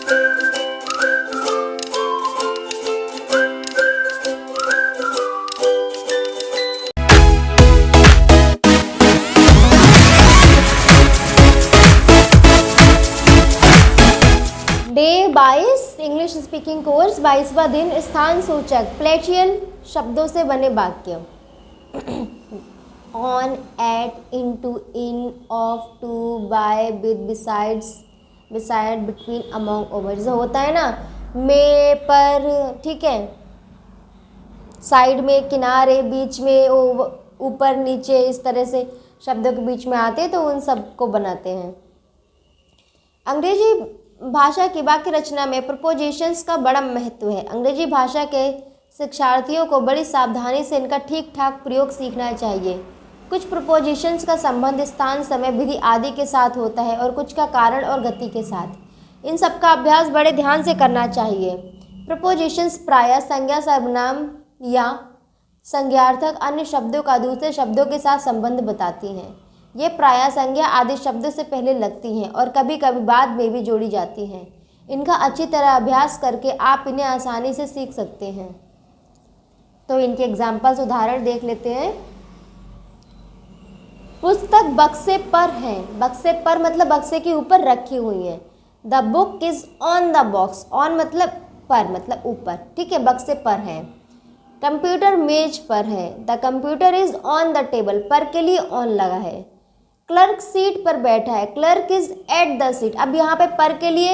Day 22 English speaking course 22वां दिन। स्थान सूचक प्लेटियल शब्दों से बने वाक्य। On, at, into, in, of, to, by, with, besides, beside, between, among, over. जैसे होता है ना, में, पर, ठीक है, साइड में, किनारे, बीच में, ऊपर, नीचे, इस तरह से शब्दों के बीच में आते हैं तो उन सब को बनाते हैं। अंग्रेजी भाषा की वाक्य रचना में प्रपोजिशंस का बड़ा महत्व है। अंग्रेजी भाषा के शिक्षार्थियों को बड़ी सावधानी से इनका ठीक ठाक प्रयोग सीखना चाहिए। कुछ प्रपोजिशंस का संबंध स्थान, समय, विधि आदि के साथ होता है और कुछ का कारण और गति के साथ। इन सब का अभ्यास बड़े ध्यान से करना चाहिए। प्रपोजिशंस प्रायः संज्ञा, सर्वनाम या संज्ञार्थक अन्य शब्दों का दूसरे शब्दों के साथ संबंध बताती हैं। ये प्रायः संज्ञा आदि शब्द से पहले लगती हैं और कभी कभी बाद में भी जोड़ी जाती हैं। इनका अच्छी तरह अभ्यास करके आप इन्हें आसानी से सीख सकते हैं। तो इनके एग्जाम्पल्स, उदाहरण देख लेते हैं। पुस्तक बक्से पर है। बक्से पर मतलब बक्से के ऊपर रखी हुई है। The book is on the box. On मतलब पर, मतलब ऊपर, ठीक है, बक्से पर है। कंप्यूटर मेज पर है। The computer is on the table. पर के लिए ऑन लगा है। क्लर्क सीट पर बैठा है। Clerk is at the seat. अब यहाँ पे पर के लिए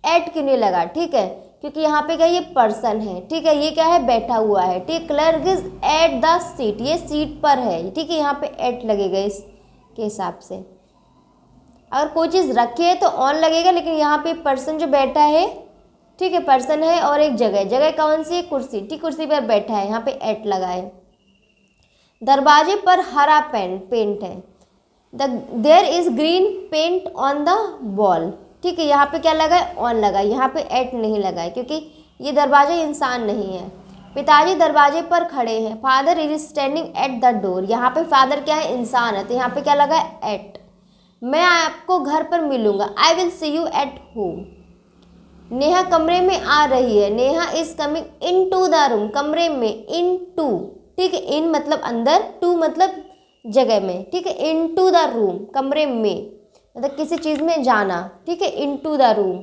एट क्यों नहीं लगा, ठीक है, क्योंकि यहाँ पे क्या, ये पर्सन है, ठीक है, ये क्या है, बैठा हुआ है, ठीक। Clerk is at the seat, ये सीट पर है, ठीक है, यहाँ पे एट लगेगा इसके हिसाब से। अगर कोई चीज़ रखी है तो ऑन लगेगा, लेकिन यहाँ पे पर्सन जो बैठा है, ठीक है, पर्सन है और एक जगह, जगह कौन सी है, कुर्सी, ठीक, कुर्सी पर बैठा है, यहाँ पे एट लगा है। दरवाजे पर हरा पेंट है। There is green paint on the wall, ठीक है, यहाँ पे क्या लगा है, ऑन लगा है, यहाँ पे एट नहीं लगा है क्योंकि ये दरवाजा इंसान नहीं है। पिताजी दरवाजे पर खड़े हैं। Father is standing at the door. यहाँ पे फादर क्या है, इंसान है, तो यहाँ पे क्या लगा है, एट। मैं आपको घर पर मिलूंगा। I will see you at home. Neha कमरे में आ रही है। Neha is coming in to the room. कमरे में, इन टू, ठीक है, इन मतलब अंदर, टू मतलब जगह में, ठीक है, इन टू द रूम, कमरे में मतलब किसी चीज़ में जाना, ठीक है, in to the room.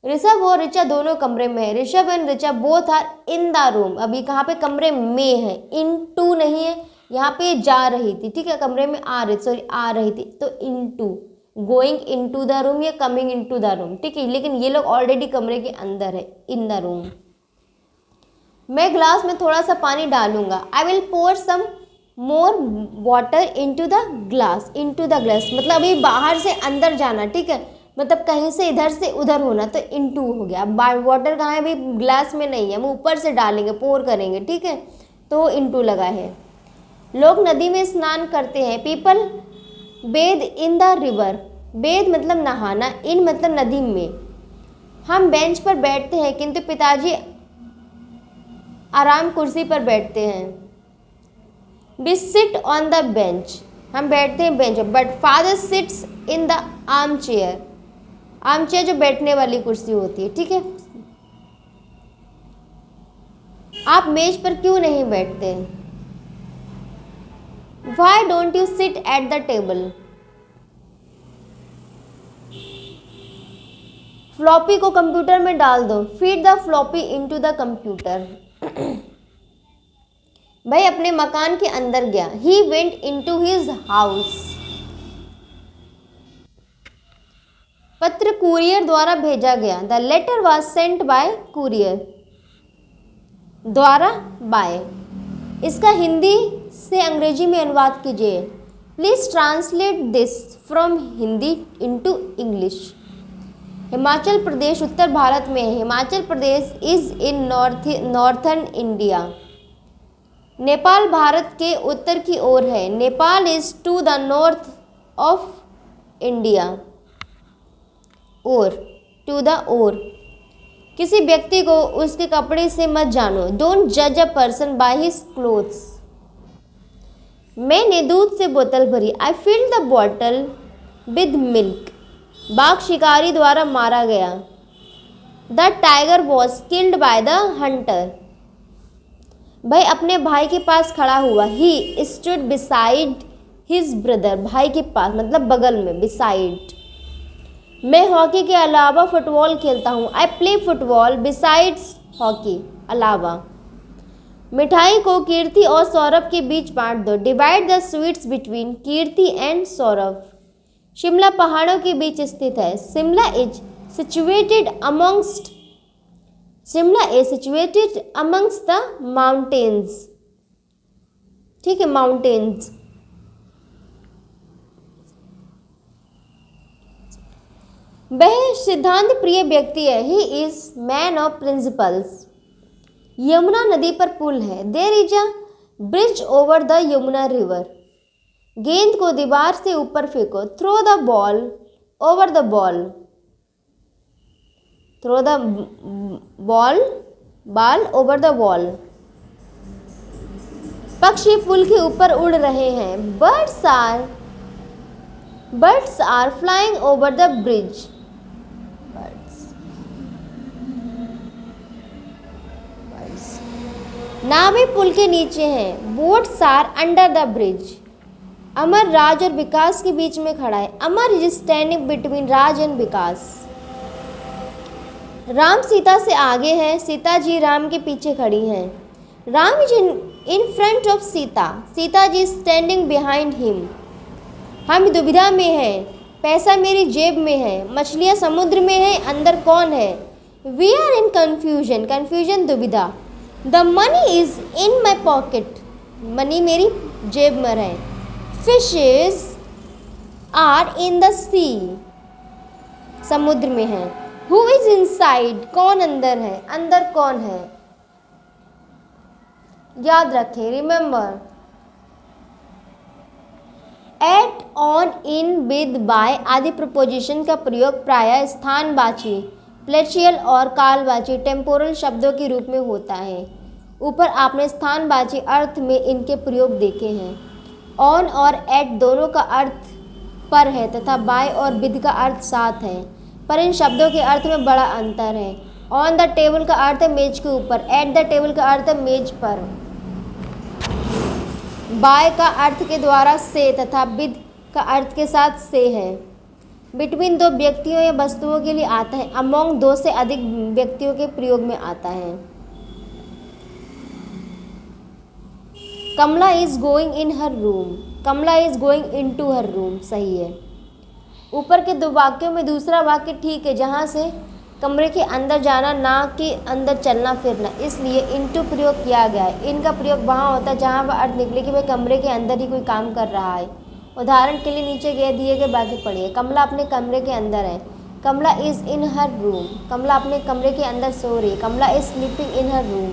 Rishabh और ऋचा दोनों कमरे में है। Rishabh and Richa both are in the room. अभी कहाँ पे, कमरे में है, इन टू नहीं है, यहाँ पे जा रही थी, ठीक है, कमरे में आ रही थी, तो into, going in to the room या coming in to the room, ठीक है, लेकिन ये लोग ऑलरेडी कमरे के अंदर है, इन द रूम। मैं ग्लास में थोड़ा सा पानी डालूंगा। I will pour some more water into the glass. Into the glass मतलब अभी बाहर से अंदर जाना, ठीक है, मतलब कहीं से इधर से उधर होना, तो इनटू हो गया। वाटर कहाँ है, अभी ग्लास में नहीं है, हम ऊपर से डालेंगे, पोर करेंगे, ठीक है, तो इनटू लगा है। लोग नदी में स्नान करते हैं। People bathe in the river. Bathe मतलब नहाना, इन मतलब नदी में। हम बेंच पर बैठते हैं किंतु पिताजी आराम कुर्सी पर बैठते हैं। We sit on the bench. हम बैठते हैं बेंच पर, but father sits in the arm chair. Arm chair जो बैठने वाली कुर्सी होती है, ठीक है। आप मेज पर क्यों नहीं बैठते? Why don't you sit at the table? Floppy को कंप्यूटर में डाल दो। Feed the floppy into the computer. भाई अपने मकान के अंदर गया। He went into his house. पत्र कुरियर द्वारा भेजा गया। The letter was sent by courier. द्वारा, बाय। इसका हिंदी से अंग्रेजी में अनुवाद कीजिए। Please translate this from Hindi into English. Himachal Pradesh उत्तर भारत में है। Himachal Pradesh is in northern India. Nepal Bharat के उत्तर की ओर है। Nepal is to the north of India. और, टू द और। किसी व्यक्ति को उसके कपड़े से मत जानो। डोंट जज a person by his clothes. मैंने दूध से बोतल भरी। I filled the bottle with milk. बाघ शिकारी द्वारा मारा गया। The tiger was killed by the hunter. भाई अपने भाई के पास खड़ा हुआ। He stood beside his brother, भाई के पास मतलब बगल में, बिसाइड। मैं हॉकी के अलावा फुटबॉल खेलता हूँ। I play football besides hockey, अलावा। मिठाई को कीर्ति और सौरभ के बीच बांट दो। Divide the sweets between Kirti and Saurabh. Shimla पहाड़ों के बीच स्थित है। Shimla is situated amongst the mountains. ठीक है, माउंटेन्स। वह सिद्धांत प्रिय व्यक्ति है। He is man of principles. Yamuna नदी पर पुल है। There is a bridge over the Yamuna river. गेंद को दीवार से ऊपर फेंको। Throw the ball over the ball. Throw the ball over the wall. पक्षी पुल के ऊपर उड़ रहे हैं। Birds are flying over the bridge. नावें पुल के नीचे हैं। Boats are under the bridge. Amar Raj और विकास के बीच में खड़ा है। Amar is standing between Raj and Vikas. Ram Sita से आगे है। सीता जी राम के पीछे खड़ी हैं। Ram is in front of Sita. Sita ji standing behind him. हम दुविधा में हैं। पैसा मेरी जेब में है। मछलियाँ समुद्र में है। अंदर कौन है? We are in confusion. Confusion, दुविधा। The money is in my pocket. Money मेरी जेब में है। Fishes are in the sea. समुद्र में है। Who is inside? कौन अंदर है? अंदर कौन है? याद रखें, remember. At, on, in, with, by आदि प्रपोजिशन का प्रयोग प्रायः स्थानवाची, प्लेशियल और कालवाची, टेम्पोरल शब्दों के रूप में होता है। ऊपर आपने स्थानवाची अर्थ में इनके प्रयोग देखे हैं। ऑन और एट दोनों का अर्थ पर है तथा बाय और विद का अर्थ साथ है, पर इन शब्दों के अर्थ में बड़ा अंतर है। ऑन द टेबल का अर्थ है मेज के ऊपर। एट द टेबल का अर्थ है मेज पर। बाय का अर्थ के द्वारा से तथा विद का अर्थ के साथ से है। बिटवीन दो व्यक्तियों या वस्तुओं के लिए आता है। अमोंग दो से अधिक व्यक्तियों के प्रयोग में आता है। Kamala is going in her room. Kamala is going into her room, सही है। ऊपर के दो वाक्यों में दूसरा वाक्य ठीक है, जहाँ से कमरे के अंदर जाना, ना कि अंदर चलना फिरना, इसलिए इनटू प्रयोग किया गया है। इनका प्रयोग वहाँ होता है जहाँ वह अर्थ निकले कि वह कमरे के अंदर ही कोई काम कर रहा है। उदाहरण के लिए नीचे दिए गए वाक्य पढ़िए। कमला अपने कमरे के अंदर है। Kamala is in her room. कमला अपने कमरे के अंदर सो रही है। Kamala is sleeping in her room.